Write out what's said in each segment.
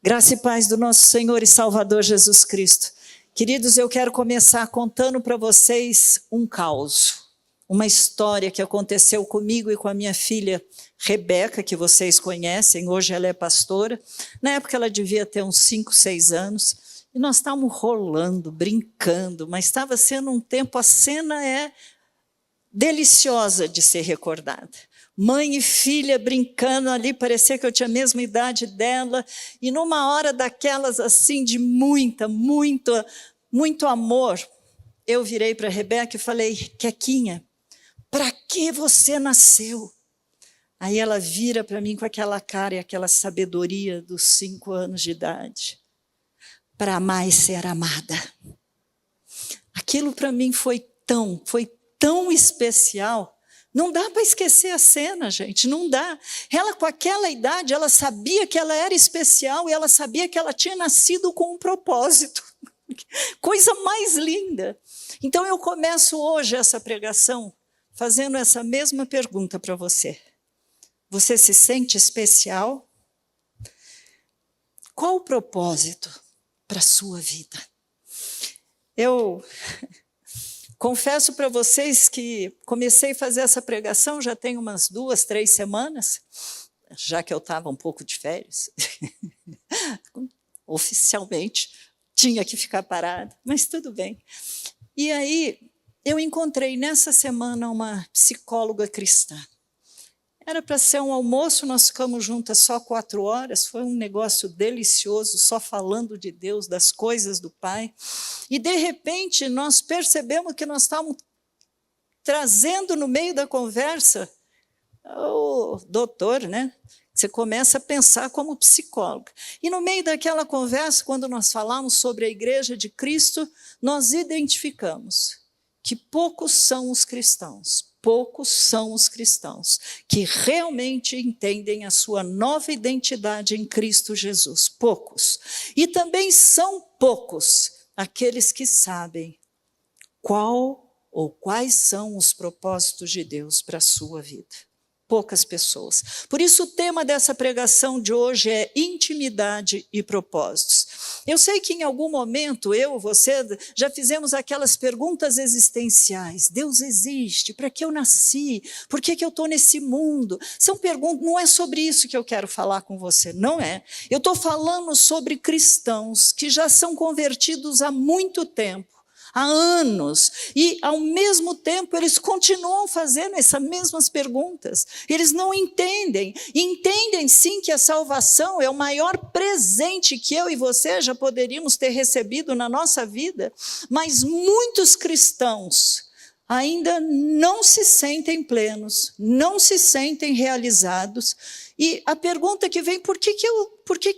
Graça e paz do nosso Senhor e Salvador Jesus Cristo. Queridos, eu quero começar contando para vocês um caos, uma história que aconteceu comigo e com a minha filha Rebeca, que vocês conhecem, hoje ela é pastora. Na época ela devia ter uns 5, 6 anos, e nós estávamos rolando, brincando, mas estava sendo um tempo, a cena é deliciosa de ser recordada. Mãe e filha brincando ali, parecia que eu tinha a mesma idade dela, e numa hora daquelas assim de muito amor, eu virei para a Rebeca e falei: Quequinha, para que você nasceu? Aí ela vira para mim com aquela cara e aquela sabedoria dos 5 anos de idade: para amar e ser amada. Aquilo para mim foi tão especial. Não dá para esquecer a cena, gente, não dá. Ela, com aquela idade, ela sabia que ela era especial e ela sabia que ela tinha nascido com um propósito. Coisa mais linda. Então eu começo hoje essa pregação fazendo essa mesma pergunta para você. Você se sente especial? Qual o propósito para a sua vida? Eu confesso para vocês que comecei a fazer essa pregação já tem umas 2, 3 semanas, já que eu estava um pouco de férias. Oficialmente, tinha que ficar parada, mas tudo bem. E aí, eu encontrei nessa semana uma psicóloga cristã. Era para ser um almoço, nós ficamos juntas só 4 horas, foi um negócio delicioso, só falando de Deus, das coisas do Pai. E, de repente, nós percebemos que nós estávamos trazendo no meio da conversa o doutor, né? Você começa a pensar como psicóloga. E no meio daquela conversa, quando nós falamos sobre a Igreja de Cristo, nós identificamos que poucos são os cristãos que realmente entendem a sua nova identidade em Cristo Jesus. Poucos. E também são poucos aqueles que sabem qual ou quais são os propósitos de Deus para a sua vida. Poucas pessoas. Por isso o tema dessa pregação de hoje é intimidade e propósitos. Eu sei que em algum momento eu, você, já fizemos aquelas perguntas existenciais. Deus existe? Para que eu nasci? Por que eu estou nesse mundo? São perguntas, não é sobre isso que eu quero falar com você, não é. Eu estou falando sobre cristãos que já são convertidos há muito tempo, há anos, e ao mesmo tempo eles continuam fazendo essas mesmas perguntas. Eles não entendem sim que a salvação é o maior presente que eu e você já poderíamos ter recebido na nossa vida, mas muitos cristãos ainda não se sentem plenos, não se sentem realizados, e a pergunta que vem: por que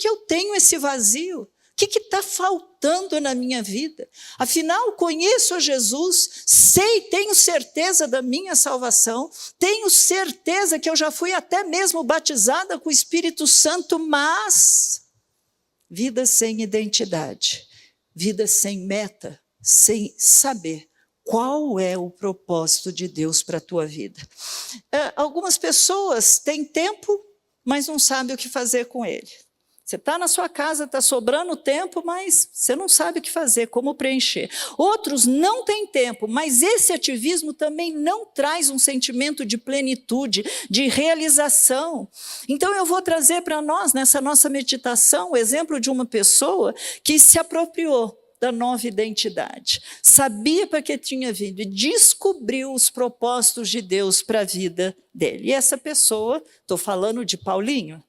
eu tenho esse vazio? O que está faltando na minha vida? Afinal, conheço a Jesus, tenho certeza da minha salvação, tenho certeza que eu já fui até mesmo batizada com o Espírito Santo, mas vida sem identidade, vida sem meta, sem saber qual é o propósito de Deus para a tua vida. Algumas pessoas têm tempo, mas não sabem o que fazer com ele. Você está na sua casa, está sobrando tempo, mas você não sabe o que fazer, como preencher. Outros não têm tempo, mas esse ativismo também não traz um sentimento de plenitude, de realização. Então eu vou trazer para nós, nessa nossa meditação, o exemplo de uma pessoa que se apropriou da nova identidade. Sabia para que tinha vindo e descobriu os propósitos de Deus para a vida dele. E essa pessoa, estou falando de Paulinho.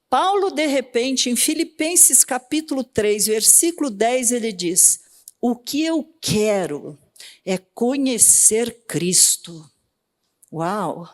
Paulo, de repente, em Filipenses capítulo 3, versículo 10, ele diz: o que eu quero é conhecer Cristo. Uau!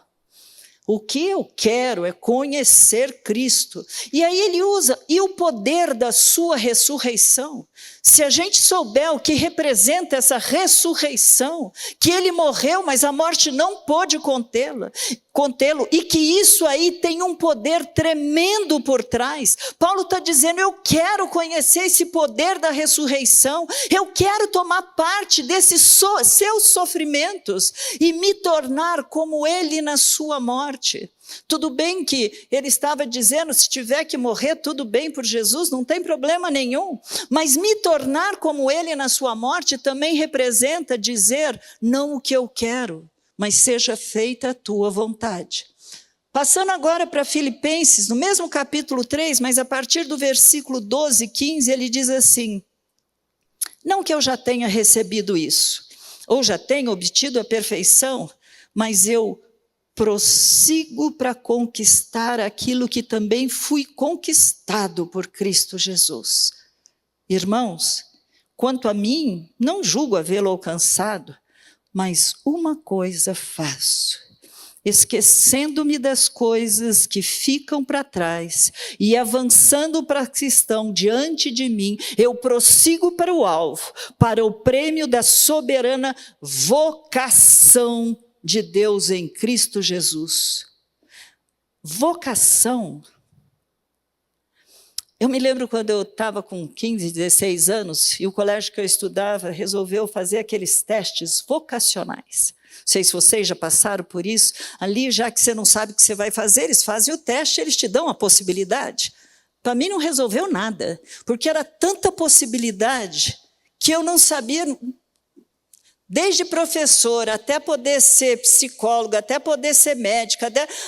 O que eu quero é conhecer Cristo. E aí ele usa, e o poder da sua ressurreição. Se a gente souber o que representa essa ressurreição, que ele morreu, mas a morte não pôde contê-lo, e que isso aí tem um poder tremendo por trás. Paulo está dizendo: eu quero conhecer esse poder da ressurreição, eu quero tomar parte desses seus sofrimentos e me tornar como ele na sua morte. Tudo bem que ele estava dizendo, se tiver que morrer, tudo bem por Jesus, não tem problema nenhum. Mas me tornar como ele na sua morte também representa dizer, não o que eu quero, mas seja feita a tua vontade. Passando agora para Filipenses, no mesmo capítulo 3, mas a partir do versículo 12 e 15, ele diz assim, não que eu já tenha recebido isso, ou já tenha obtido a perfeição, mas eu prossigo para conquistar aquilo que também fui conquistado por Cristo Jesus. Irmãos, quanto a mim, não julgo havê-lo alcançado, mas uma coisa faço, esquecendo-me das coisas que ficam para trás e avançando para as que estão diante de mim, eu prossigo para o alvo, para o prêmio da soberana vocação de Deus em Cristo Jesus. Vocação. Eu me lembro quando eu estava com 15, 16 anos, e o colégio que eu estudava resolveu fazer aqueles testes vocacionais. Não sei se vocês já passaram por isso. Ali, já que você não sabe o que você vai fazer, eles fazem o teste, eles te dão a possibilidade. Para mim não resolveu nada, porque era tanta possibilidade que eu não sabia... Desde professora, até poder ser psicóloga, até poder ser médica,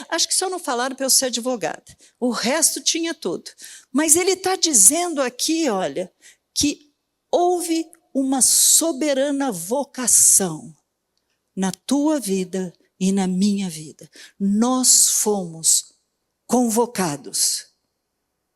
acho que só não falaram para eu ser advogada. O resto tinha tudo. Mas ele está dizendo aqui, olha, que houve uma soberana vocação na tua vida e na minha vida. Nós fomos convocados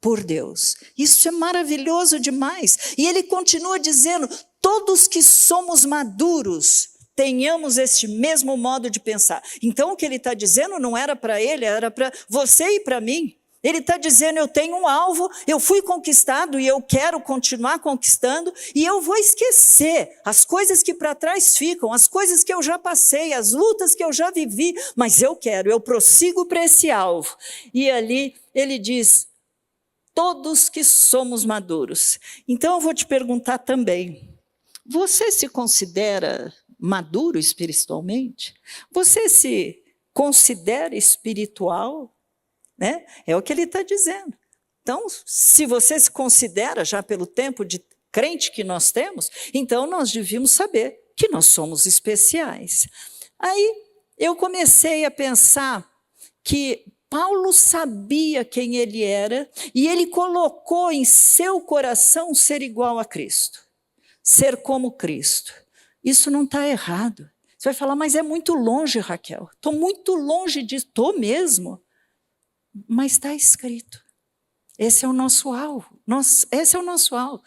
por Deus. Isso é maravilhoso demais. E ele continua dizendo... Todos que somos maduros, tenhamos este mesmo modo de pensar. Então, o que ele está dizendo não era para ele, era para você e para mim. Ele está dizendo, eu tenho um alvo, eu fui conquistado e eu quero continuar conquistando, e eu vou esquecer as coisas que para trás ficam, as coisas que eu já passei, as lutas que eu já vivi, mas eu prossigo para esse alvo. E ali ele diz, todos que somos maduros. Então, eu vou te perguntar também, você se considera maduro espiritualmente? Você se considera espiritual? Né? É o que ele está dizendo. Então, se você se considera, já pelo tempo de crente que nós temos, então nós devíamos saber que nós somos especiais. Aí eu comecei a pensar que Paulo sabia quem ele era e ele colocou em seu coração ser igual a Cristo. Ser como Cristo. Isso não está errado. Você vai falar, mas é muito longe, Raquel. Estou muito longe disso. Estou mesmo. Mas está escrito. Esse é o nosso alvo. Esse é o nosso alvo.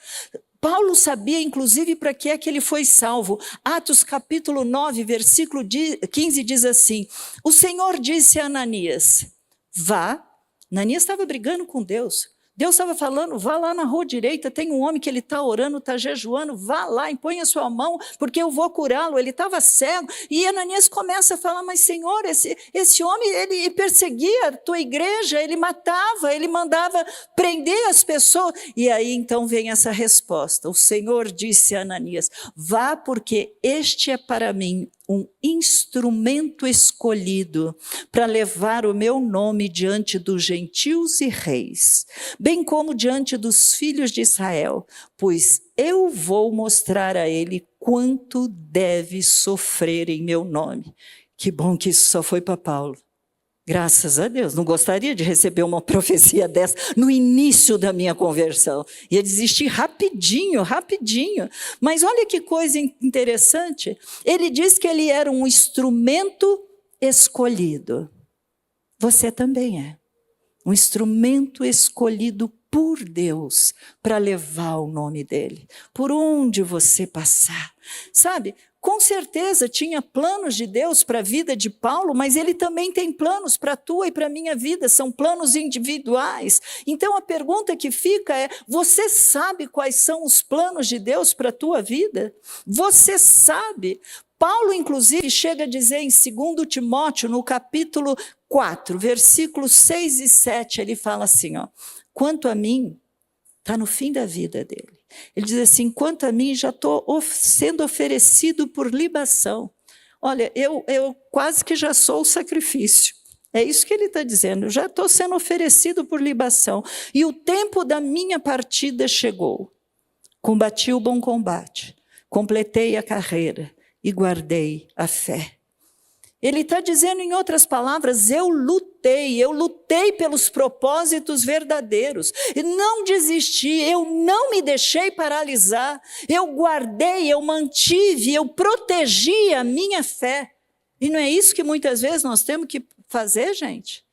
Paulo sabia, inclusive, para que é que ele foi salvo. Atos capítulo 9, versículo 15 diz assim, o Senhor disse a Ananias, vá. Ananias estava brigando com Deus. Deus estava falando, vá lá na rua direita, tem um homem que ele está orando, está jejuando, vá lá, impõe a sua mão, porque eu vou curá-lo. Ele estava cego, e Ananias começa a falar, mas Senhor, esse homem, ele perseguia a tua igreja, ele matava, ele mandava prender as pessoas. E aí então vem essa resposta, o Senhor disse a Ananias, vá porque este é para mim um instrumento escolhido para levar o meu nome diante dos gentios e reis, bem como diante dos filhos de Israel, pois eu vou mostrar a ele quanto deve sofrer em meu nome. Que bom que isso só foi para Paulo. Graças a Deus, não gostaria de receber uma profecia dessa no início da minha conversão. Ia desistir rapidinho. Mas olha que coisa interessante. Ele diz que ele era um instrumento escolhido. Você também é. Um instrumento escolhido por Deus para levar o nome dele. Por onde você passar. Sabe? Com certeza tinha planos de Deus para a vida de Paulo, mas ele também tem planos para a tua e para a minha vida, são planos individuais. Então a pergunta que fica é, você sabe quais são os planos de Deus para a tua vida? Você sabe? Paulo, inclusive, chega a dizer em 2 Timóteo, no capítulo 4, versículos 6 e 7, ele fala assim, ó, quanto a mim, está no fim da vida dele. Ele diz assim, quanto a mim, já estou sendo oferecido por libação. Olha, eu quase que já sou o sacrifício. É isso que ele está dizendo. Eu já estou sendo oferecido por libação. E o tempo da minha partida chegou. Combati o bom combate, completei a carreira e guardei a fé. Ele está dizendo, em outras palavras, eu lutei pelos propósitos verdadeiros, e não desisti, eu não me deixei paralisar, eu guardei, eu mantive, eu protegi a minha fé. E não é isso que muitas vezes nós temos que fazer, gente?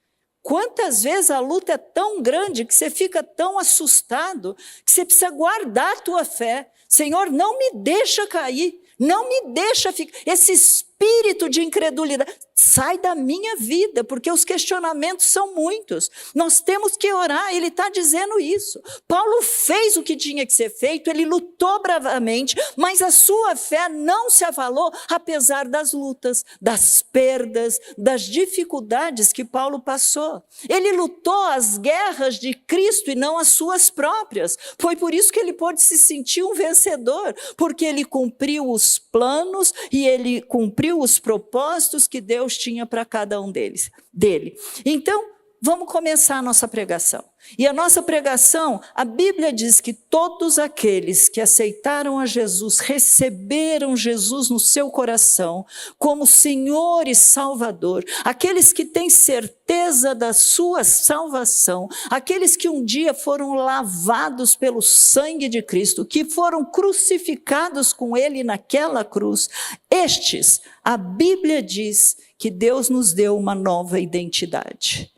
Quantas vezes a luta é tão grande que você fica tão assustado que você precisa guardar a tua fé. Senhor, não me deixa cair, não me deixa ficar. Esse espírito de incredulidade sai da minha vida, porque os questionamentos são muitos. Nós temos que orar, ele está dizendo isso. Paulo fez o que tinha que ser feito, ele lutou bravamente, mas a sua fé não se avalou, apesar das lutas, das perdas, das dificuldades que Paulo passou. Ele lutou as guerras de Cristo e não as suas próprias. Foi por isso que ele pôde se sentir um vencedor, porque ele cumpriu os planos e ele cumpriu os propósitos que Deus tinha para cada um dele. Então, vamos começar a nossa pregação. E a nossa pregação, a Bíblia diz que todos aqueles que aceitaram a Jesus, receberam Jesus no seu coração como Senhor e Salvador, aqueles que têm certeza da sua salvação, aqueles que um dia foram lavados pelo sangue de Cristo, que foram crucificados com Ele naquela cruz, estes, a Bíblia diz que Deus nos deu uma nova identidade.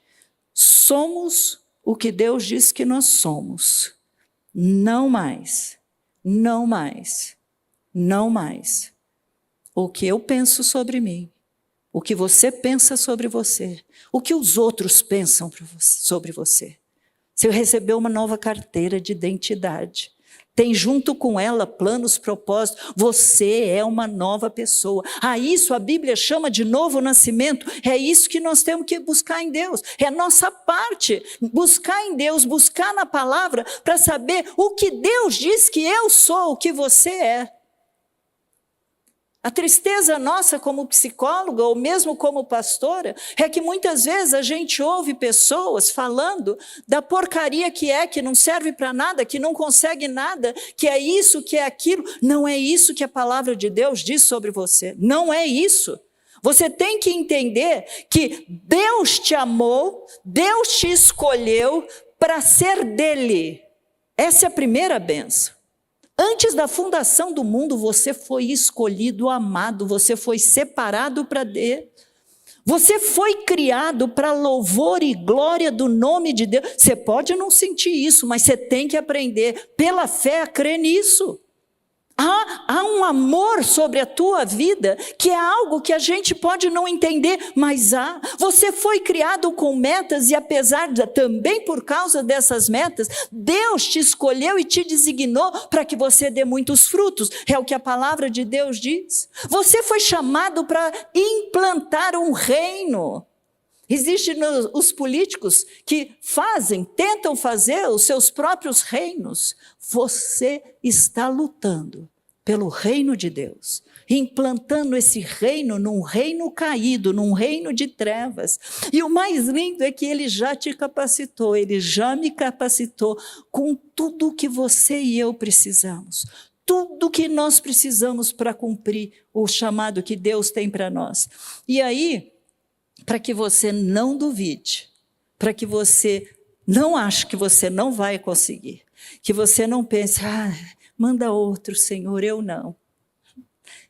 Somos o que Deus diz que nós somos. Não mais, não mais, não mais. O que eu penso sobre mim, o que você pensa sobre você, o que os outros pensam sobre você. Você recebeu uma nova carteira de identidade. Tem junto com ela planos, propósitos. Você é uma nova pessoa. A isso a Bíblia chama de novo nascimento. É isso que nós temos que buscar em Deus. É a nossa parte. Buscar em Deus, buscar na palavra para saber o que Deus diz que eu sou, o que você é. A tristeza nossa como psicóloga ou mesmo como pastora é que muitas vezes a gente ouve pessoas falando da porcaria que não serve para nada, que não consegue nada, que é isso, que é aquilo. Não é isso que a palavra de Deus diz sobre você. Não é isso. Você tem que entender que Deus te amou, Deus te escolheu para ser dele. Essa é a primeira bênção. Antes da fundação do mundo, você foi escolhido, amado, você foi separado para Deus. Você foi criado para louvor e glória do nome de Deus. Você pode não sentir isso, mas você tem que aprender, pela fé, a crer nisso. Há um amor sobre a tua vida que é algo que a gente pode não entender, mas há. Você foi criado com metas e também por causa dessas metas, Deus te escolheu e te designou para que você dê muitos frutos. É o que a palavra de Deus diz. Você foi chamado para implantar um reino. Existem os políticos que tentam fazer os seus próprios reinos. Você está lutando pelo reino de Deus, implantando esse reino num reino caído, num reino de trevas. E o mais lindo é que Ele já te capacitou, Ele já me capacitou com tudo que você e eu precisamos. Tudo que nós precisamos para cumprir o chamado que Deus tem para nós. E aí, para que você não duvide, para que você não ache que você não vai conseguir, que você não pense, manda outro, Senhor, eu não.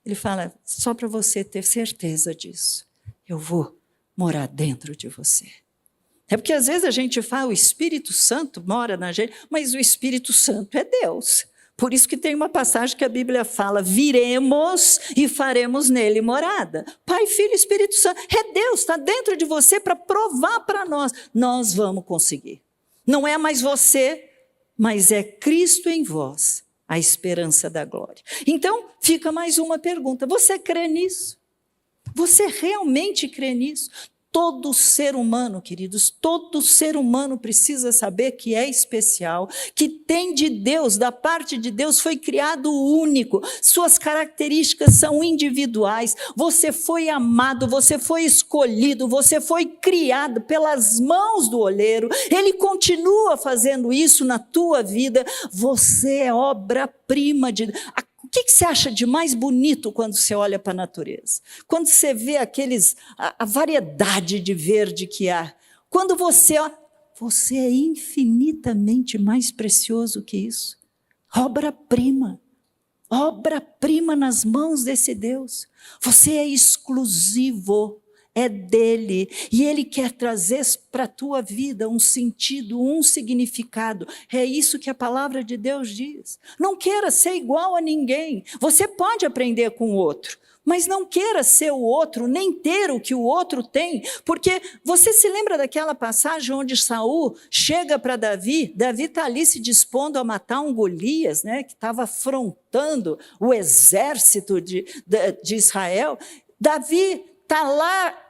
Ele fala, só para você ter certeza disso, eu vou morar dentro de você. É porque às vezes a gente fala, o Espírito Santo mora na gente, mas o Espírito Santo é Deus. Por isso que tem uma passagem que a Bíblia fala, viremos e faremos nele morada. Pai, Filho e Espírito Santo, é Deus, está dentro de você para provar para nós. Nós vamos conseguir. Não é mais você, mas é Cristo em vós, a esperança da glória. Então, fica mais uma pergunta, você crê nisso? Você realmente crê nisso? todo ser humano, queridos, todo ser humano precisa saber que é especial, que tem de Deus, da parte de Deus, foi criado único, suas características são individuais, você foi amado, você foi escolhido, você foi criado pelas mãos do oleiro, ele continua fazendo isso na tua vida, você é obra-prima de Deus. O que você acha de mais bonito quando você olha para a natureza? Quando você vê a variedade de verde que há. Quando você olha, você é infinitamente mais precioso que isso. Obra-prima. Obra-prima nas mãos desse Deus. Você é exclusivo. É dele, e ele quer trazer para a tua vida um sentido, um significado. É isso que a palavra de Deus diz. Não queira ser igual a ninguém. Você pode aprender com o outro, mas não queira ser o outro, nem ter o que o outro tem, porque você se lembra daquela passagem onde Saul chega para Davi, Davi está ali se dispondo a matar um Golias, né, que estava afrontando o exército de Israel. Davi está lá,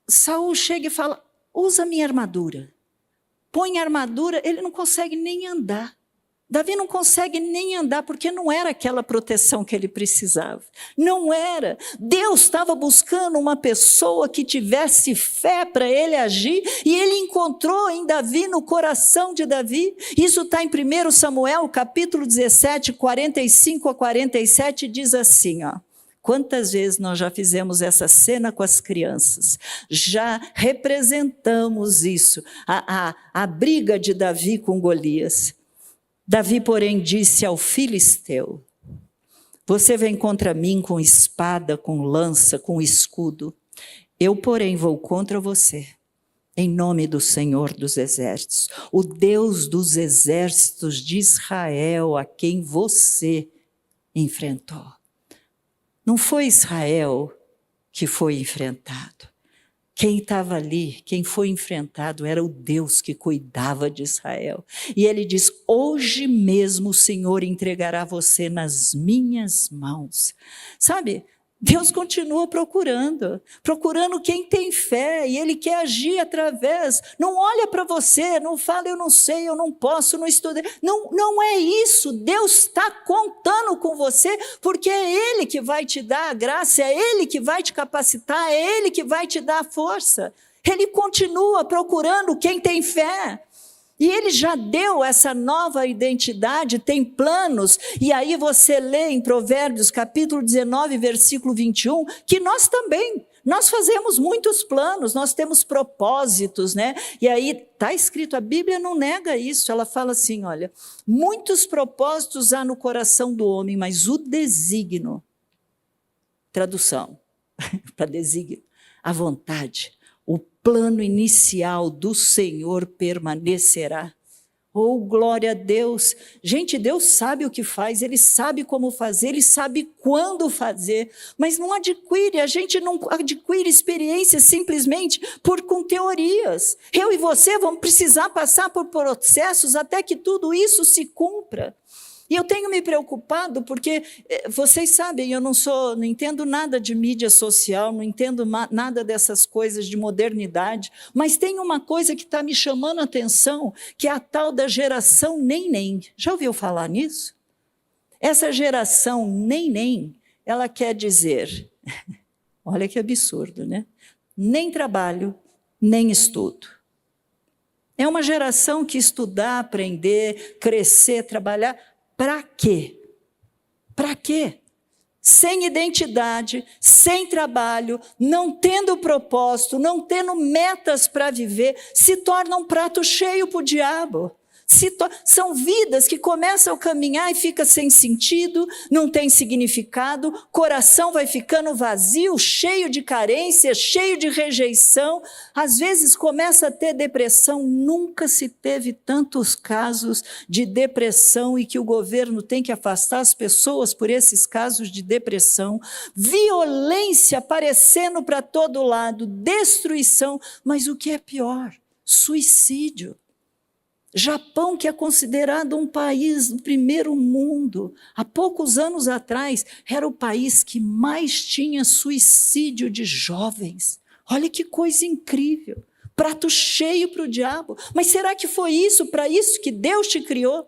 Saul chega e fala, usa minha armadura. Põe a armadura, ele não consegue nem andar. Davi não consegue nem andar, porque não era aquela proteção que ele precisava. Não era. Deus estava buscando uma pessoa que tivesse fé para ele agir, e ele encontrou em Davi, no coração de Davi. Isso está em 1 Samuel, capítulo 17, 45 a 47, diz assim, ó. Quantas vezes nós já fizemos essa cena com as crianças, já representamos isso, a briga de Davi com Golias. Davi, porém, disse ao filisteu, você vem contra mim com espada, com lança, com escudo, eu, porém, vou contra você, em nome do Senhor dos Exércitos, o Deus dos exércitos de Israel, a quem você enfrentou. Não foi Israel que foi enfrentado. Quem estava ali, quem foi enfrentado, era o Deus que cuidava de Israel. E ele diz, hoje mesmo o Senhor entregará você nas minhas mãos. Sabe, Deus continua procurando quem tem fé, e ele quer agir através. Não olha para você, não fala, eu não sei, eu não posso, não estudei. Não é isso, Deus está contando com você, porque é ele que vai te dar a graça, é ele que vai te capacitar, é ele que vai te dar a força. Ele continua procurando quem tem fé. E ele já deu essa nova identidade, tem planos, e aí você lê em Provérbios, capítulo 19, versículo 21, que nós fazemos muitos planos, nós temos propósitos, né? E aí está escrito, a Bíblia não nega isso, ela fala assim, olha, muitos propósitos há no coração do homem, mas o desígnio, tradução, para desígnio, a vontade, o plano inicial do Senhor permanecerá. Oh, glória a Deus. Gente, Deus sabe o que faz, Ele sabe como fazer, Ele sabe quando fazer, mas não adquire, a gente não adquire experiência simplesmente com teorias. Eu e você vamos precisar passar por processos até que tudo isso se cumpra. E eu tenho me preocupado porque, vocês sabem, eu não entendo nada de mídia social, não entendo nada dessas coisas de modernidade, mas tem uma coisa que está me chamando a atenção, que é a tal da geração nem. Já ouviu falar nisso? Essa geração nem, ela quer dizer, olha que absurdo, né? Nem trabalho, nem estudo. É uma geração que estudar, aprender, crescer, trabalhar, para quê? Para quê? Sem identidade, sem trabalho, não tendo propósito, não tendo metas para viver, se torna um prato cheio para o diabo. São vidas que começam a caminhar e fica sem sentido, não tem significado, coração vai ficando vazio, cheio de carência, cheio de rejeição, às vezes começa a ter depressão. Nunca se teve tantos casos de depressão e que o governo tem que afastar as pessoas por esses casos de depressão, violência aparecendo para todo lado, destruição, mas o que é pior? Suicídio. Japão, que é considerado um país do primeiro mundo, há poucos anos atrás, era o país que mais tinha suicídio de jovens. Olha que coisa incrível. Prato cheio para o diabo. Mas será que foi isso, para isso que Deus te criou?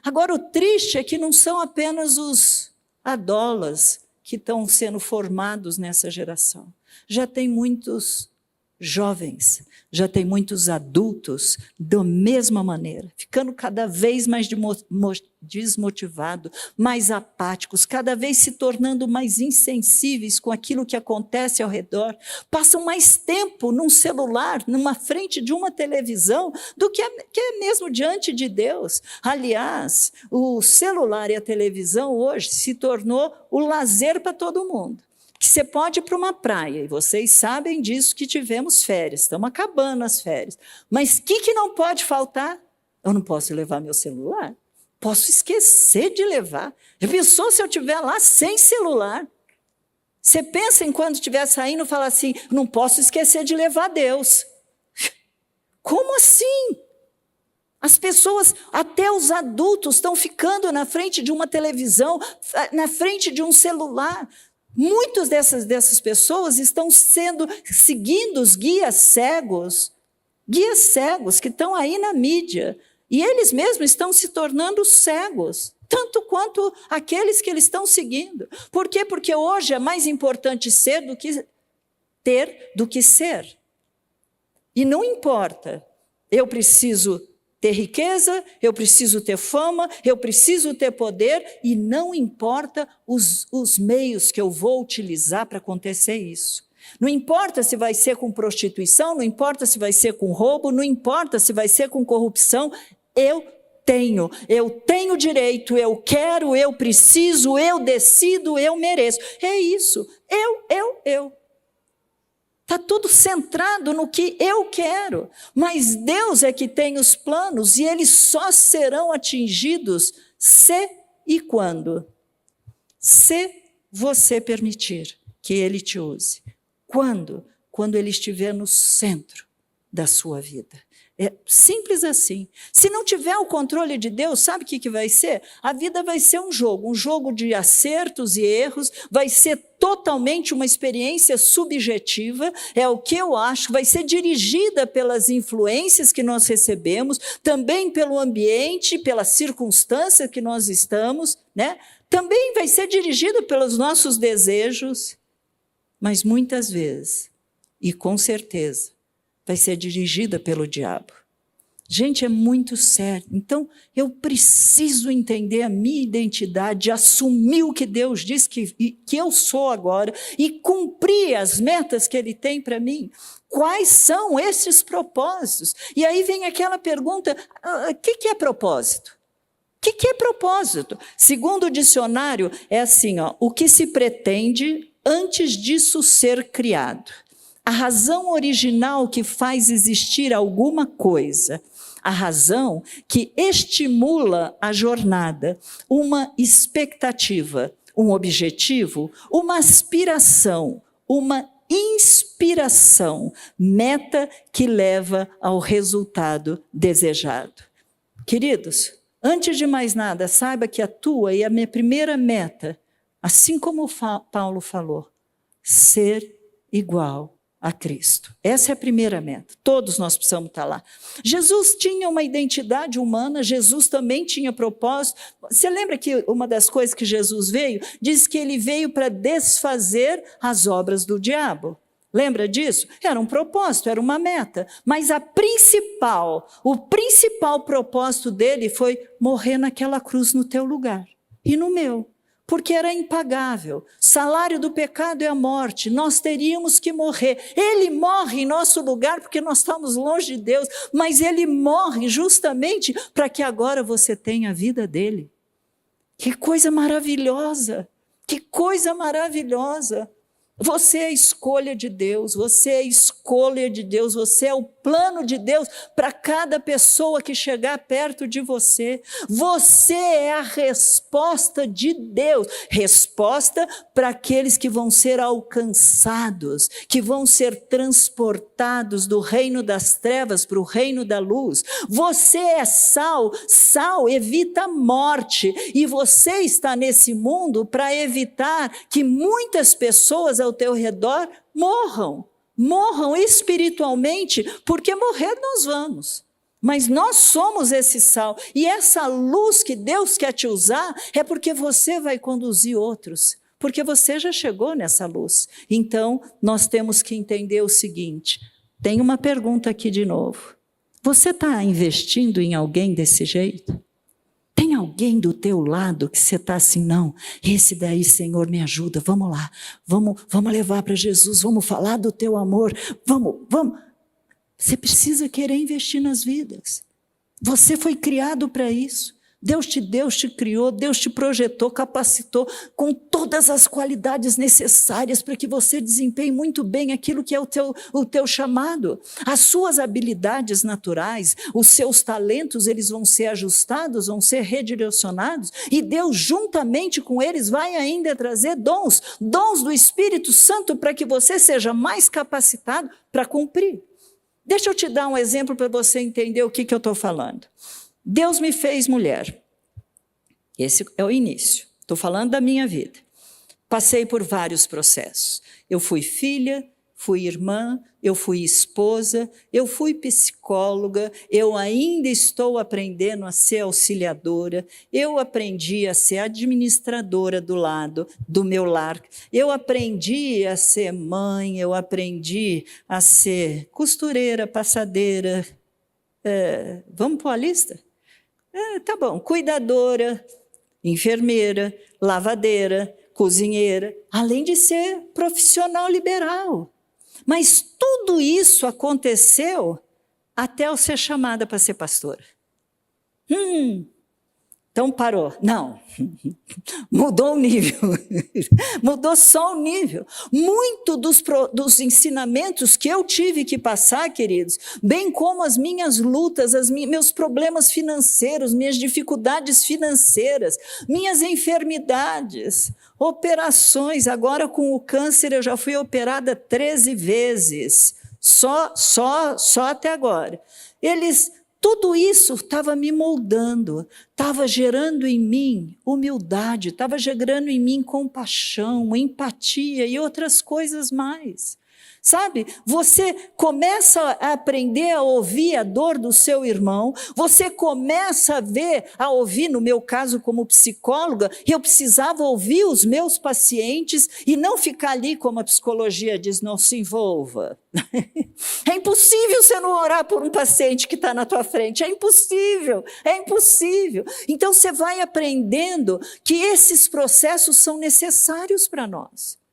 Agora, o triste é que não são apenas os adolas que estão sendo formados nessa geração. Já tem muitos jovens, já tem muitos adultos da mesma maneira, ficando cada vez mais desmotivados, mais apáticos, cada vez se tornando mais insensíveis com aquilo que acontece ao redor, passam mais tempo num celular, numa frente de uma televisão, do que é mesmo diante de Deus. Aliás, o celular e a televisão hoje se tornou o lazer para todo mundo. Que você pode ir para uma praia, e vocês sabem disso que tivemos férias, estamos acabando as férias. Mas o que não pode faltar? Eu não posso levar meu celular, posso esquecer de levar. Já pensou se eu estiver lá sem celular? Você pensa em quando estiver saindo e falar assim, não posso esquecer de levar Deus. Como assim? As pessoas, até os adultos, estão ficando na frente de uma televisão, na frente de um celular. Muitas dessas pessoas estão seguindo os guias cegos que estão aí na mídia, e eles mesmos estão se tornando cegos, tanto quanto aqueles que eles estão seguindo. Por quê? Porque hoje é mais importante ser do que ter, do que ser. E não importa, eu preciso ter riqueza, eu preciso ter fama, eu preciso ter poder, e não importa os meios que eu vou utilizar para acontecer isso. Não importa se vai ser com prostituição, não importa se vai ser com roubo, não importa se vai ser com corrupção, eu tenho direito, eu quero, eu preciso, eu decido, eu mereço. É isso, eu. Está tudo centrado no que eu quero, mas Deus é que tem os planos, e eles só serão atingidos se e quando. Se você permitir que Ele te use. Quando? Quando Ele estiver no centro da sua vida. É simples assim. Se não tiver o controle de Deus, sabe o que vai ser? A vida vai ser um jogo de acertos e erros, vai ser totalmente uma experiência subjetiva, é o que eu acho, vai ser dirigida pelas influências que nós recebemos, também pelo ambiente, pela circunstância que nós estamos, né? Também vai ser dirigida pelos nossos desejos, mas muitas vezes, e com certeza, vai ser dirigida pelo diabo. Gente, é muito sério. Então, eu preciso entender a minha identidade, assumir o que Deus diz que eu sou agora e cumprir as metas que Ele tem para mim. Quais são esses propósitos? E aí vem aquela pergunta, o que é propósito? O que é propósito? Segundo o dicionário, é assim, o que se pretende antes disso ser criado. A razão original que faz existir alguma coisa, a razão que estimula a jornada, uma expectativa, um objetivo, uma aspiração, uma inspiração, meta que leva ao resultado desejado. Queridos, antes de mais nada, saiba que a tua e a minha primeira meta, assim como Paulo falou, ser igual a Cristo. Essa é a primeira meta. Todos nós precisamos estar lá. Jesus tinha uma identidade humana, Jesus também tinha propósito. Você lembra que uma das coisas que Jesus veio, diz que ele veio para desfazer as obras do diabo. Lembra disso? Era um propósito, era uma meta. Mas o principal propósito dele foi morrer naquela cruz no teu lugar e no meu. Porque era impagável. Salário do pecado é a morte, nós teríamos que morrer. Ele morre em nosso lugar porque nós estamos longe de Deus, mas Ele morre justamente para que agora você tenha a vida dele. Que coisa maravilhosa, que coisa maravilhosa. Você é a escolha de Deus, você é a escolha de Deus, você é o plano de Deus para cada pessoa que chegar perto de você. Você é a resposta de Deus, resposta para aqueles que vão ser alcançados, que vão ser transportados do reino das trevas para o reino da luz. Você é sal, sal evita a morte, e você está nesse mundo para evitar que muitas pessoas ao teu redor morram. morram espiritualmente, porque morrer nós vamos. Mas nós somos esse sal, e essa luz que Deus quer te usar é porque você vai conduzir outros, porque você já chegou nessa luz. Então, nós temos que entender o seguinte, tem uma pergunta aqui de novo. Você está investindo em alguém desse jeito? Tem alguém do teu lado que você está assim, não, esse daí, Senhor, me ajuda, vamos lá, vamos levar para Jesus, vamos falar do teu amor, vamos. Você precisa querer investir nas vidas. Você foi criado para isso. Deus te criou, Deus te projetou, capacitou com todas as qualidades necessárias para que você desempenhe muito bem aquilo que é o teu chamado. As suas habilidades naturais, os seus talentos, eles vão ser ajustados, vão ser redirecionados, e Deus, juntamente com eles, vai ainda trazer dons do Espírito Santo para que você seja mais capacitado para cumprir. Deixa eu te dar um exemplo para você entender o que eu estou falando. Deus me fez mulher. Esse é o início. Estou falando da minha vida. Passei por vários processos. Eu fui filha, fui irmã, eu fui esposa, eu fui psicóloga, eu ainda estou aprendendo a ser auxiliadora, eu aprendi a ser administradora do meu lar, eu aprendi a ser mãe, eu aprendi a ser costureira, passadeira, vamos pôr a lista? Tá bom, cuidadora, enfermeira, lavadeira, cozinheira, além de ser profissional liberal. Mas tudo isso aconteceu até eu ser chamada para ser pastora. Então parou. Não, mudou o nível, mudou só o nível. Muito dos ensinamentos que eu tive que passar, queridos, bem como as minhas lutas, meus problemas financeiros, minhas dificuldades financeiras, minhas enfermidades, operações, agora com o câncer eu já fui operada 13 vezes, só até agora. Tudo isso estava me moldando, estava gerando em mim humildade, estava gerando em mim compaixão, empatia e outras coisas mais. Sabe, você começa a aprender a ouvir a dor do seu irmão, você começa a ouvir, no meu caso como psicóloga, eu precisava ouvir os meus pacientes e não ficar ali, como a psicologia diz, não se envolva. É impossível você não orar por um paciente que está na tua frente, é impossível. Então você vai aprendendo que esses processos são necessários para nós.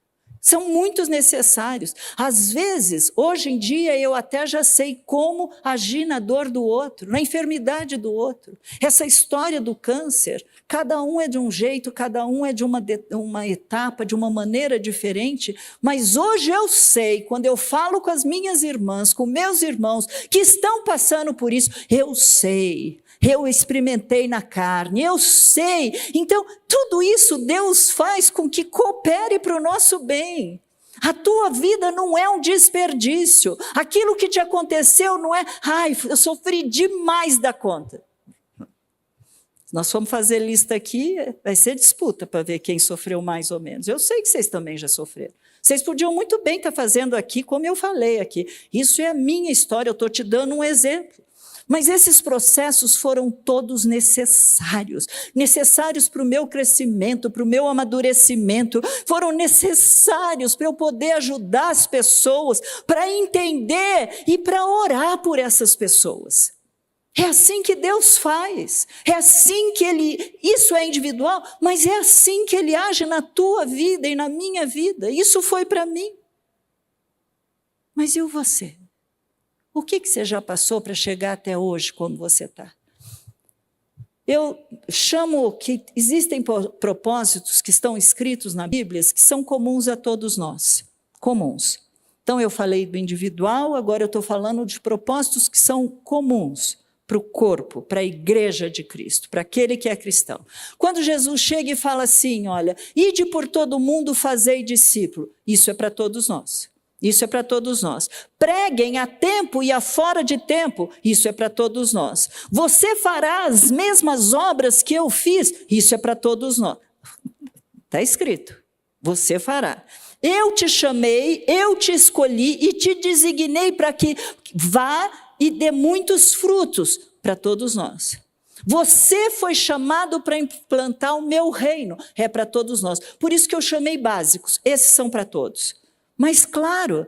São muito necessários. Às vezes, hoje em dia, eu até já sei como agir na dor do outro, na enfermidade do outro. Essa história do câncer, cada um é de um jeito, cada um é de uma etapa, de uma maneira diferente, mas hoje eu sei, quando eu falo com as minhas irmãs, com meus irmãos que estão passando por isso, eu sei. Eu experimentei na carne, eu sei. Então, tudo isso Deus faz com que coopere para o nosso bem. A tua vida não é um desperdício. Aquilo que te aconteceu não é, eu sofri demais da conta. Nós vamos fazer lista aqui, vai ser disputa para ver quem sofreu mais ou menos. Eu sei que vocês também já sofreram. Vocês podiam muito bem estar fazendo aqui, como eu falei aqui. Isso é a minha história, eu estou te dando um exemplo. Mas esses processos foram todos necessários para o meu crescimento, para o meu amadurecimento, foram necessários para eu poder ajudar as pessoas, para entender e para orar por essas pessoas. É assim que Deus faz, é assim que isso é individual, mas é assim que Ele age na tua vida e na minha vida, isso foi para mim. Mas e você? O que você já passou para chegar até hoje como você está? Eu chamo que existem propósitos que estão escritos na Bíblia que são comuns a todos nós. Comuns. Então eu falei do individual, agora eu estou falando de propósitos que são comuns para o corpo, para a igreja de Cristo, para aquele que é cristão. Quando Jesus chega e fala assim, olha, ide por todo mundo, fazei discípulo, isso é para todos nós. Isso é para todos nós. Preguem a tempo e a fora de tempo. Isso é para todos nós. Você fará as mesmas obras que eu fiz. Isso é para todos nós. Está escrito. Você fará. Eu te chamei, eu te escolhi e te designei para que vá e dê muitos frutos para todos nós. Você foi chamado para implantar o meu reino, é para todos nós. Por isso que eu chamei básicos, esses são para todos. Mas claro,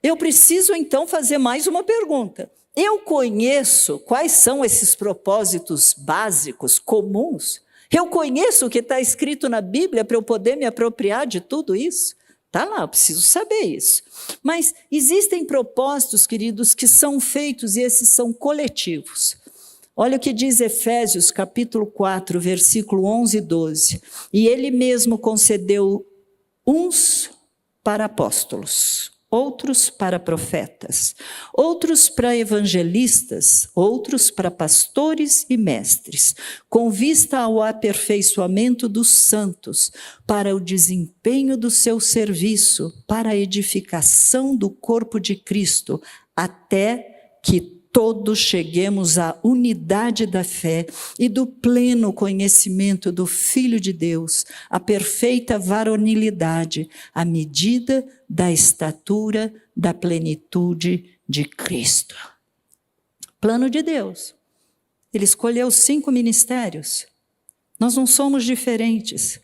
eu preciso então fazer mais uma pergunta. Eu conheço quais são esses propósitos básicos, comuns? Eu conheço o que está escrito na Bíblia para eu poder me apropriar de tudo isso? Está lá, eu preciso saber isso. Mas existem propósitos, queridos, que são feitos e esses são coletivos. Olha o que diz Efésios, capítulo 4, versículo 11 e 12. E ele mesmo concedeu uns para apóstolos, outros para profetas, outros para evangelistas, outros para pastores e mestres, com vista ao aperfeiçoamento dos santos, para o desempenho do seu serviço, para a edificação do corpo de Cristo, até que todos cheguemos à unidade da fé e do pleno conhecimento do Filho de Deus, à perfeita varonilidade, à medida da estatura da plenitude de Cristo. Plano de Deus. Ele escolheu 5 ministérios. Nós não somos diferentes.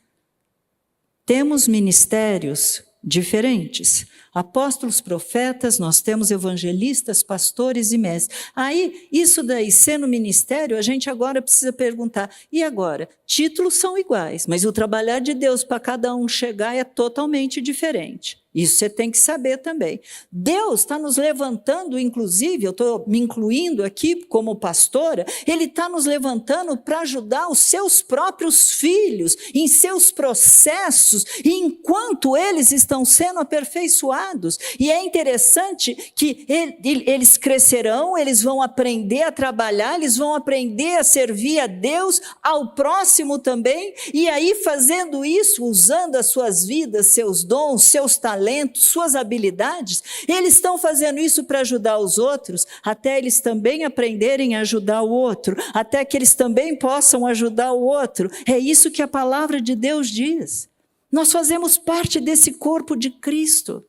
Temos ministérios diferentes. Apóstolos, profetas, nós temos evangelistas, pastores e mestres. Aí, isso daí, sendo ministério, a gente agora precisa perguntar, e agora? Títulos são iguais, mas o trabalhar de Deus para cada um chegar é totalmente diferente. Isso você tem que saber também. Deus está nos levantando, inclusive, eu estou me incluindo aqui como pastora, Ele está nos levantando para ajudar os seus próprios filhos em seus processos, enquanto eles estão sendo aperfeiçoados. E é interessante que eles crescerão, eles vão aprender a trabalhar, eles vão aprender a servir a Deus, ao próximo também, e aí fazendo isso, usando as suas vidas, seus dons, seus talentos, suas habilidades, eles estão fazendo isso para ajudar os outros, até eles também aprenderem a ajudar o outro, até que eles também possam ajudar o outro. É isso que a palavra de Deus diz. Nós fazemos parte desse corpo de Cristo.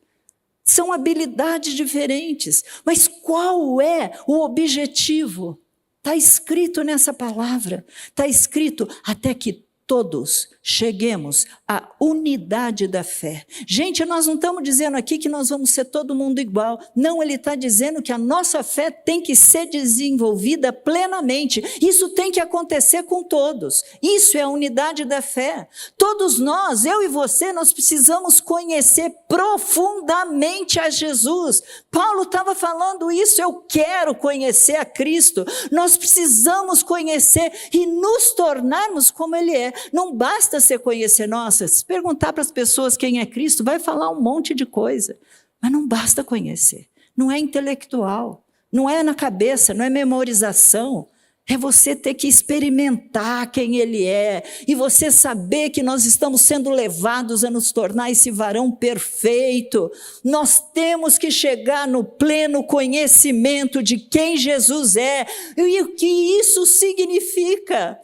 São habilidades diferentes, mas qual é o objetivo? Está escrito nessa palavra, está escrito até que todos cheguemos à unidade da fé. Gente, nós não estamos dizendo aqui que nós vamos ser todo mundo igual. Não, ele está dizendo que a nossa fé tem que ser desenvolvida plenamente. Isso tem que acontecer com todos. Isso é a unidade da fé. Todos nós, eu e você, nós precisamos conhecer profundamente a Jesus. Paulo estava falando isso, eu quero conhecer a Cristo. Nós precisamos conhecer e nos tornarmos como Ele é. Não basta você conhecer, nossa, se perguntar para as pessoas quem é Cristo, vai falar um monte de coisa, mas não basta conhecer, não é intelectual, não é na cabeça, não é memorização, é você ter que experimentar quem Ele é, e você saber que nós estamos sendo levados a nos tornar esse varão perfeito. Nós temos que chegar no pleno conhecimento de quem Jesus é, e o que isso significa.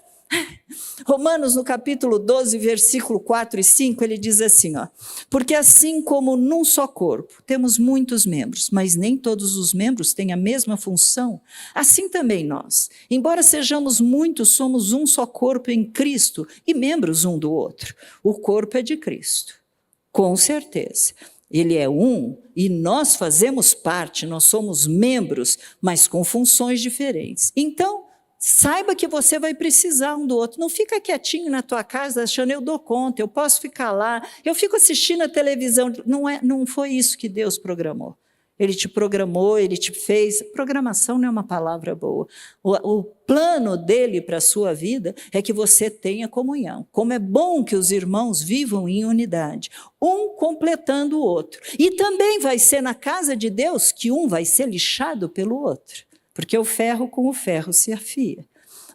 Romanos, no capítulo 12, versículo 4 e 5, ele diz assim, porque assim como num só corpo temos muitos membros, mas nem todos os membros têm a mesma função, assim também nós, embora sejamos muitos, somos um só corpo em Cristo e membros um do outro. O corpo é de Cristo, com certeza. Ele é um e nós fazemos parte, nós somos membros, mas com funções diferentes. Então, saiba que você vai precisar um do outro. Não fica quietinho na tua casa achando eu dou conta, eu posso ficar lá, eu fico assistindo a televisão. Não foi isso que Deus programou. Ele te programou, Ele te fez. Programação não é uma palavra boa. O plano dele para a sua vida é que você tenha comunhão. Como é bom que os irmãos vivam em unidade, um completando o outro. E também vai ser na casa de Deus que um vai ser lixado pelo outro. Porque o ferro com o ferro se afia.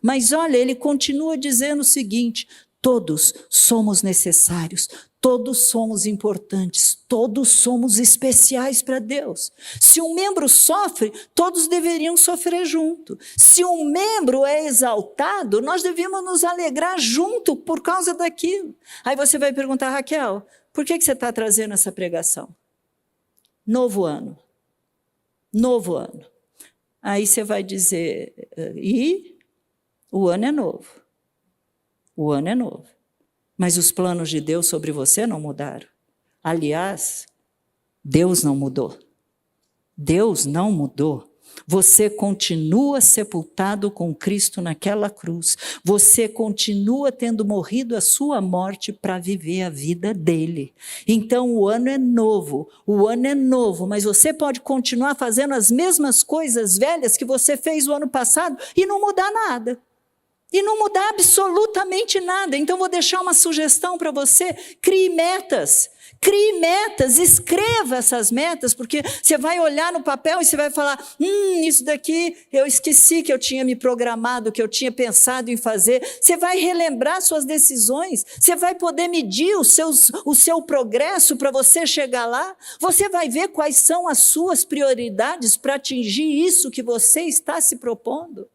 Mas olha, ele continua dizendo o seguinte, todos somos necessários, todos somos importantes, todos somos especiais para Deus. Se um membro sofre, todos deveriam sofrer junto. Se um membro é exaltado, nós devíamos nos alegrar junto por causa daquilo. Aí você vai perguntar, Raquel, Por que você está trazendo essa pregação? Novo ano. Novo ano. Aí você vai dizer, e o ano é novo. O ano é novo. Mas os planos de Deus sobre você não mudaram. Aliás, Deus não mudou. Deus não mudou. Você continua sepultado com Cristo naquela cruz. Você continua tendo morrido a sua morte para viver a vida dele. Então o ano é novo, mas você pode continuar fazendo as mesmas coisas velhas que você fez o ano passado e não mudar nada. E não mudar absolutamente nada. Então vou deixar uma sugestão para você: crie metas. Crie metas, escreva essas metas, porque você vai olhar no papel e você vai falar, isso daqui eu esqueci que eu tinha me programado, que eu tinha pensado em fazer. Você vai relembrar suas decisões, você vai poder medir o seu progresso para você chegar lá. Você vai ver quais são as suas prioridades para atingir isso que você está se propondo.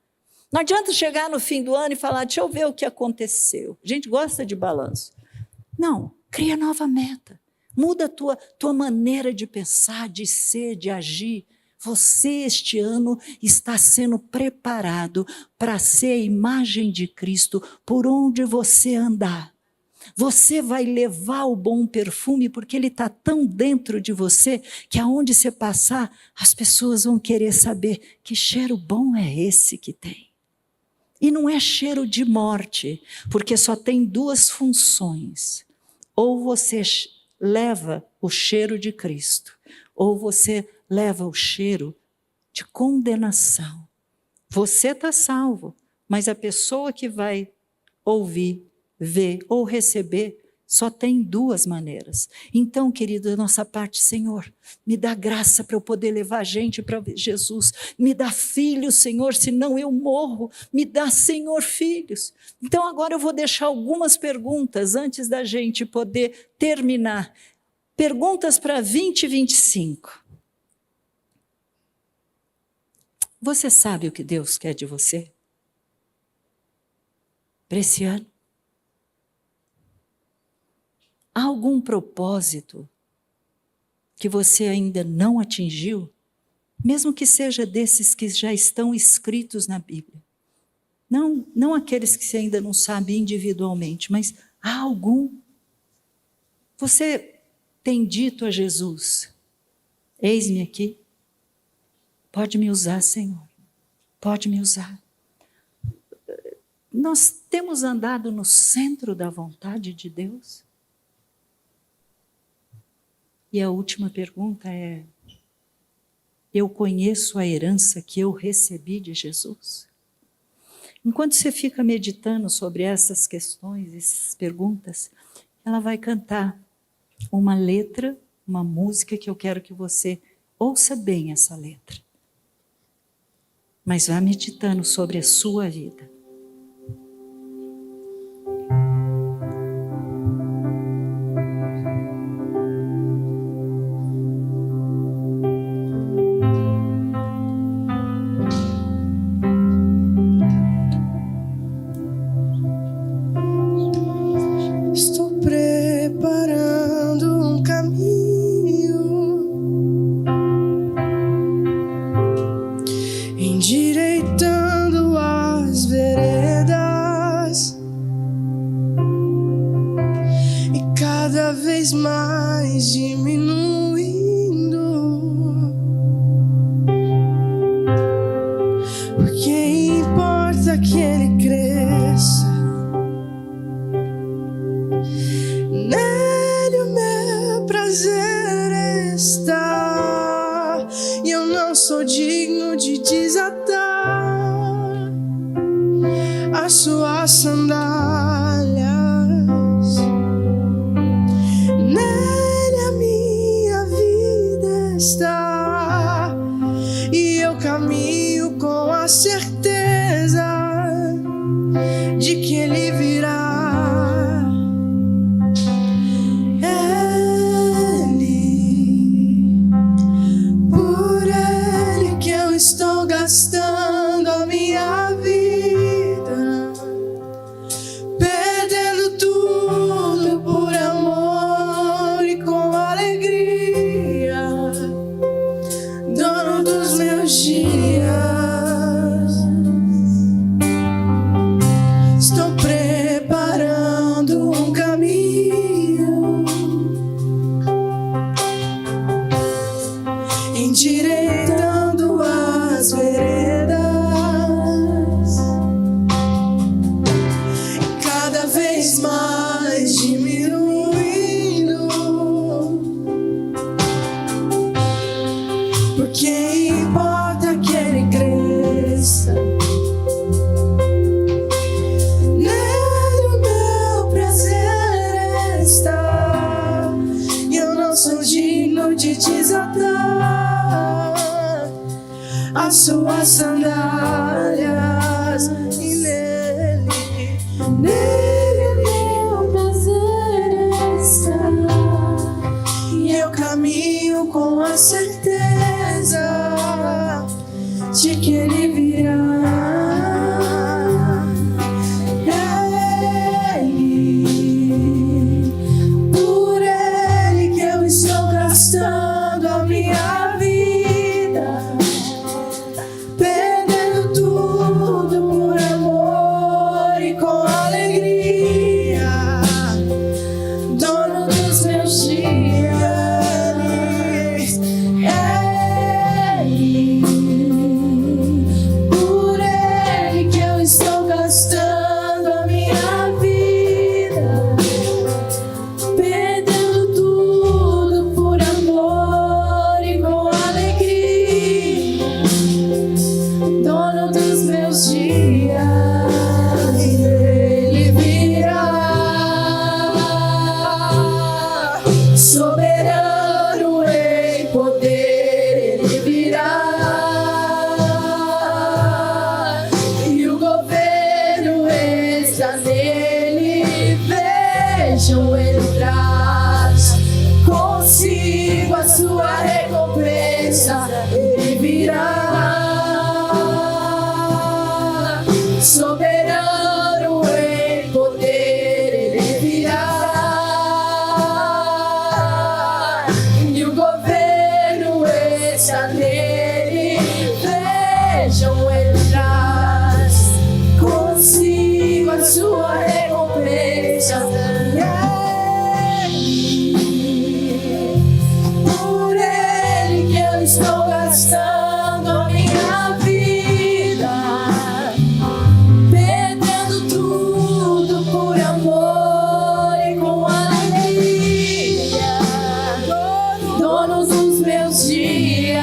Não adianta chegar no fim do ano e falar, deixa eu ver o que aconteceu. A gente gosta de balanço. Não, cria nova meta. Muda a tua maneira de pensar, de ser, de agir. Você, este ano, está sendo preparado para ser a imagem de Cristo por onde você andar. Você vai levar o bom perfume porque ele está tão dentro de você que aonde você passar, as pessoas vão querer saber que cheiro bom é esse que tem. E não é cheiro de morte, porque só tem duas funções. Ou você leva o cheiro de Cristo, ou você leva o cheiro de condenação. Você está salvo, mas a pessoa que vai ouvir, ver ou receber, só tem duas maneiras. Então, querido, da nossa parte, Senhor, me dá graça para eu poder levar gente para Jesus. Me dá filhos, Senhor, senão eu morro. Me dá, Senhor, filhos. Então, agora eu vou deixar algumas perguntas antes da gente poder terminar. Perguntas para 2025. Você sabe o que Deus quer de você? Para esse ano? Há algum propósito que você ainda não atingiu? Mesmo que seja desses que já estão escritos na Bíblia. Não aqueles que você ainda não sabe individualmente, mas há algum. Você tem dito a Jesus, eis-me aqui, pode me usar, Senhor, pode me usar. Nós temos andado no centro da vontade de Deus? E a última pergunta é, eu conheço a herança que eu recebi de Jesus? Enquanto você fica meditando sobre essas questões, essas perguntas, ela vai cantar uma letra, uma música que eu quero que você ouça bem essa letra. Mas vá meditando sobre a sua vida. suas sandálias, e nele meu prazer está. E eu caminho com a certeza de que Ele virá. Soberano em poder, Ele virá, e o governo está nele. Vejam, Ele traz consigo a sua recompensa. Ele virá, soberano em poder, Ele virá. Nele, vejam, Ele traz consigo a sua recompensa. Por Ele que eu estou gastando a minha vida, perdendo tudo por amor e com alegria, dono dos meus dias.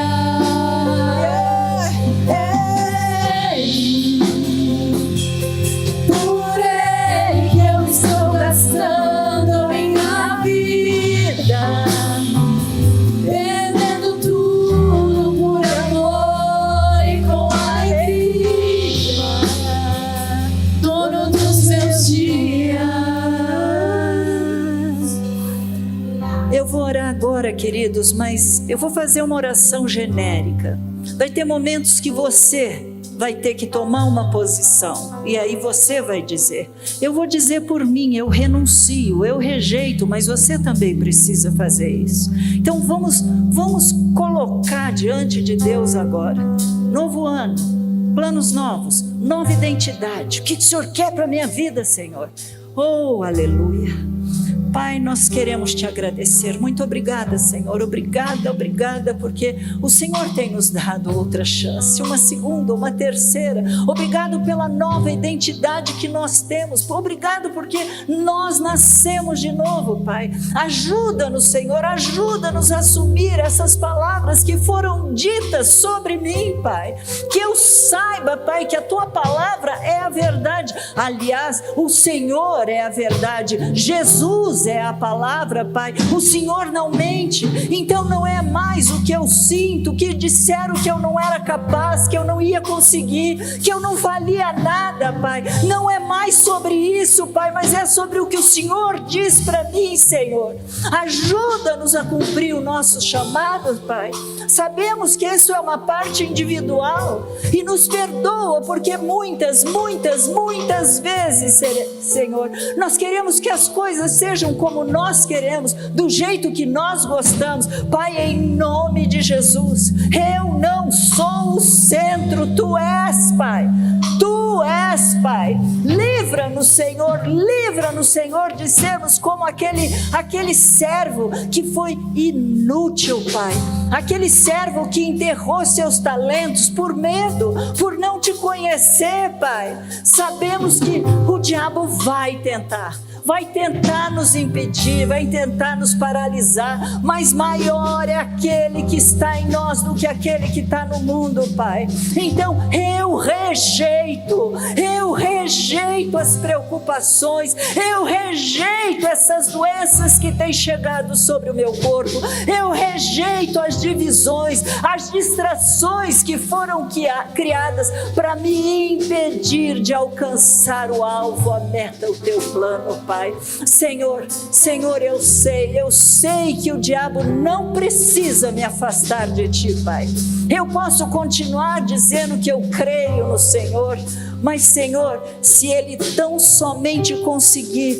Eu vou orar agora, queridos, mas eu vou fazer uma oração genérica. Vai ter momentos que você vai ter que tomar uma posição, e aí você vai dizer. Eu vou dizer por mim, eu renuncio, eu rejeito, mas você também precisa fazer isso. Então vamos colocar diante de Deus agora. Novo ano, planos novos, nova identidade. O que o Senhor quer para a minha vida, Senhor? Oh, aleluia. Pai, nós queremos te agradecer. Muito obrigada, Senhor. Obrigada, porque o Senhor tem nos dado outra chance, uma segunda, uma terceira. Obrigado pela nova identidade que nós temos. Obrigado porque nós nascemos de novo, Pai. Ajuda-nos, Senhor, ajuda-nos a assumir essas palavras que foram ditas sobre mim, Pai. Que eu saiba, Pai, que a tua palavra é a verdade. Aliás, o Senhor é a verdade. Jesus é a palavra, Pai. O Senhor não mente. Então não é mais o que eu sinto, que disseram que eu não era capaz, que eu não ia conseguir, que eu não valia nada, Pai. Não é mais sobre isso, Pai, mas é sobre o que o Senhor diz para mim, Senhor. Ajuda-nos a cumprir o nosso chamado, Pai. Sabemos que isso é uma parte individual e nos perdoa, porque muitas vezes, Senhor, nós queremos que as coisas sejam como nós queremos, do jeito que nós gostamos. Pai, em nome de Jesus, eu não sou o centro, Tu és, Pai. Tu és, Pai. Livra-nos, Senhor, de sermos como aquele servo que foi inútil, Pai. Aquele servo que enterrou seus talentos por medo, por não Te conhecer, Pai. Sabemos que o diabo vai tentar, vai tentar nos impedir, vai tentar nos paralisar, mas maior é aquele que está em nós do que aquele que está no mundo, Pai. Então eu rejeito as preocupações, eu rejeito essas doenças que têm chegado sobre o meu corpo, eu rejeito as divisões, as distrações que foram criadas para me impedir de alcançar o alvo, a meta, o teu plano, Pai. Senhor, eu sei que o diabo não precisa me afastar de Ti, Pai. Eu posso continuar dizendo que eu creio no Senhor, mas, Senhor, se ele tão somente conseguir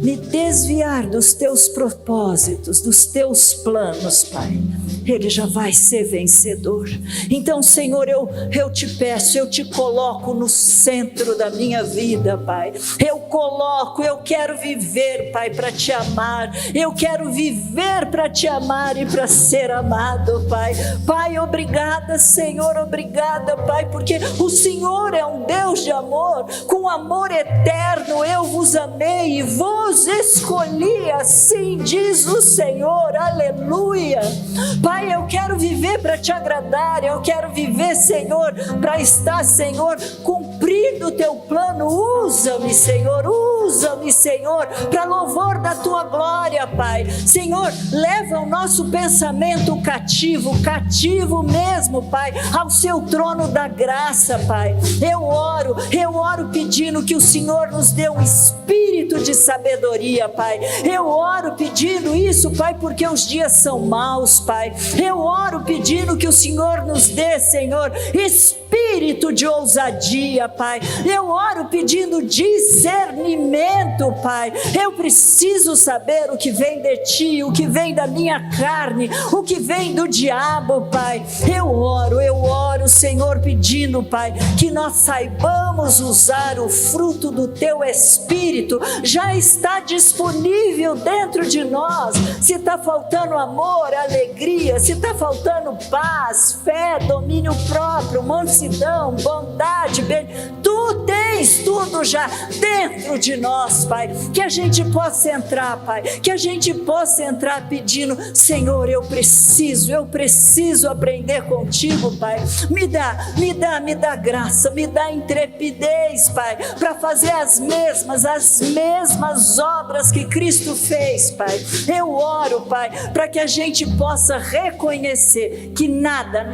me desviar dos teus propósitos, dos teus planos, Pai, ele já vai ser vencedor. Então, Senhor, eu te peço, eu te coloco no centro da minha vida, Pai. Eu quero viver, Pai, para te amar. Eu quero viver para te amar e para ser amado, Pai. Pai, obrigada, Senhor, obrigada, Pai, porque o Senhor é um Deus de amor. Com amor eterno eu vos amei e vos escolhi, assim diz o Senhor. Aleluia. Pai, eu quero viver para te agradar, eu quero viver, Senhor, para estar, Senhor, cumprindo o teu plano. Usa-me, Senhor, para louvor da tua glória, Pai. Senhor, leva o nosso pensamento cativo mesmo, Pai, ao seu trono da graça, Pai. Eu oro pedindo que o Senhor nos dê um espírito de sabedoria, Pai. Eu oro pedindo isso, Pai, porque os dias são maus, Pai. Eu oro pedindo que o Senhor nos dê, Senhor, espírito de ousadia, Pai. Eu oro pedindo discernimento, Pai. Eu preciso saber o que vem de Ti, o que vem da minha carne, o que vem do diabo, Pai. Eu oro, Senhor, pedindo, Pai, que nós saibamos usar o fruto do Teu Espírito. Já está disponível dentro de nós. Se está faltando amor, alegria, se está faltando paz, fé, domínio próprio, mansidão, bondade, Tu tens tudo já dentro de nós, Pai. Que a gente possa entrar, Pai, que a gente possa entrar pedindo: Senhor, eu preciso aprender contigo, Pai. Me dá graça, me dá intrepidez, Pai, para fazer as mesmas obras que Cristo fez, Pai. Eu oro, Pai, para que a gente possa reconhecer que nada,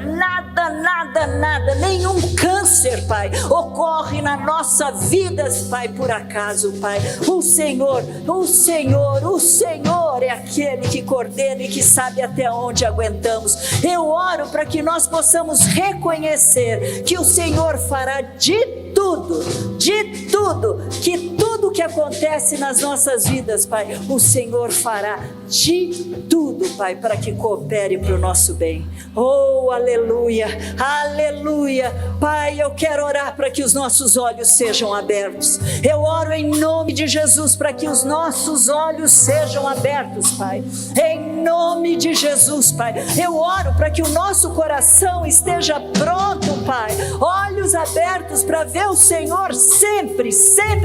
nenhum câncer, Pai, ocorre na nossa vida, Pai, por acaso, Pai. O Senhor é aquele que coordena e que sabe até onde aguentamos. Eu oro para que nós possamos reconhecer que o Senhor fará de tudo, que tudo que acontece nas nossas vidas, Pai, o Senhor fará de tudo, Pai, para que coopere para o nosso bem. Oh, aleluia, aleluia. Pai, eu quero orar para que os nossos olhos sejam abertos. Eu oro em nome de Jesus para que os nossos olhos sejam abertos, Pai. Em nome de Jesus, Pai. Eu oro para que o nosso coração esteja pronto, Pai. Olhos abertos para ver o Senhor sempre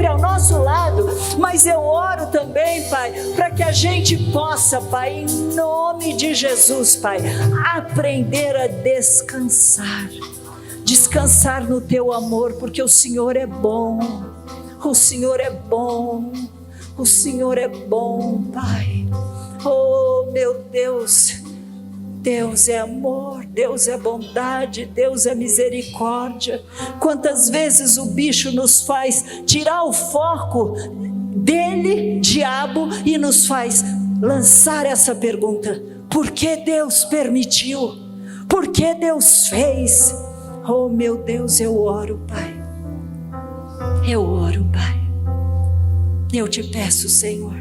ao nosso lado. Mas eu oro também, Pai, para que a gente possa, Pai, em nome de Jesus, Pai, aprender a descansar no Teu amor, porque o Senhor é bom, o Senhor é bom, o Senhor é bom, Pai. Oh, meu Deus, Deus é amor, Deus é bondade, Deus é misericórdia. Quantas vezes o bicho nos faz tirar o foco dele, diabo, e nos faz lançar essa pergunta: por que Deus permitiu? Por que Deus fez? Oh, meu Deus, eu oro, Pai. Eu oro, Pai. Eu te peço, Senhor,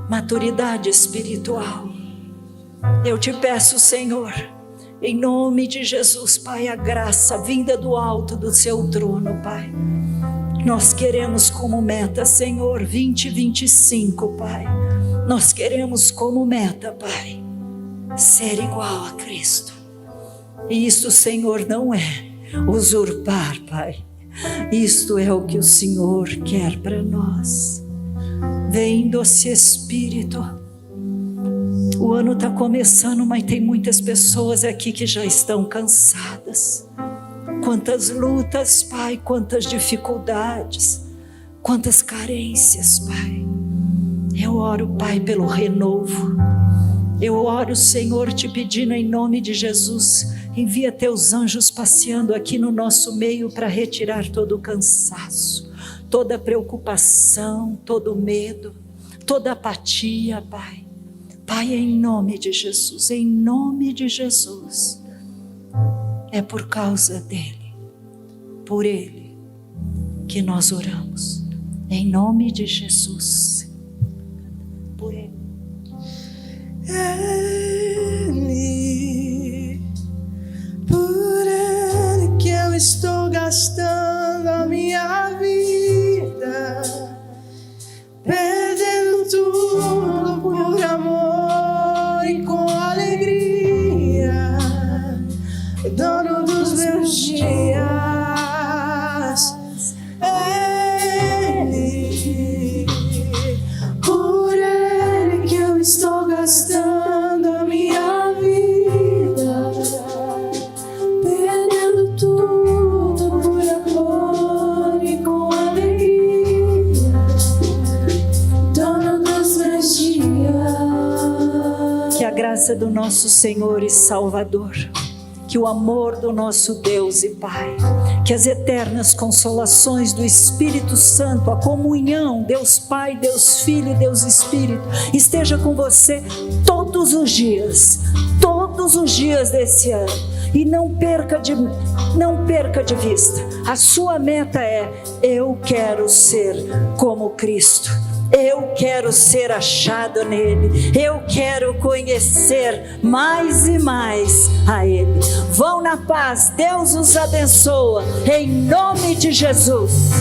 maturidade espiritual. Eu te peço, Senhor, em nome de Jesus, Pai, a graça vinda do alto do seu trono, Pai. Nós queremos como meta, Senhor, 2025, Pai. Nós queremos como meta, Pai, ser igual a Cristo. E isso, Senhor, não é usurpar, Pai. Isto é o que o Senhor quer para nós. Vem, doce Espírito. O ano está começando, mas tem muitas pessoas aqui que já estão cansadas. Quantas lutas, Pai, quantas dificuldades, quantas carências, Pai. Eu oro, Pai, pelo renovo. Eu oro, Senhor, te pedindo em nome de Jesus, envia teus anjos passeando aqui no nosso meio para retirar todo o cansaço, toda a preocupação, todo o medo, toda a apatia, Pai. Pai, em nome de Jesus, em nome de Jesus. É por causa dele, por ele, que nós oramos. Em nome de Jesus. Por ele. Por ele que eu estou gastando a minha vida, perdendo tudo por amor e com alegria, dono dos meus dias. Por ele que eu estou gastando a minha vida, perdendo tudo por amor e com alegria, dono dos meus dias. Que a graça do nosso Senhor e Salvador, que o amor do nosso Deus e Pai, que as eternas consolações do Espírito Santo, a comunhão, Deus Pai, Deus Filho e Deus Espírito, esteja com você todos os dias desse ano. E não perca de vista, a sua meta é: eu quero ser como Cristo. Eu quero ser achado nele, eu quero conhecer mais e mais a ele. Vão na paz, Deus os abençoa, em nome de Jesus.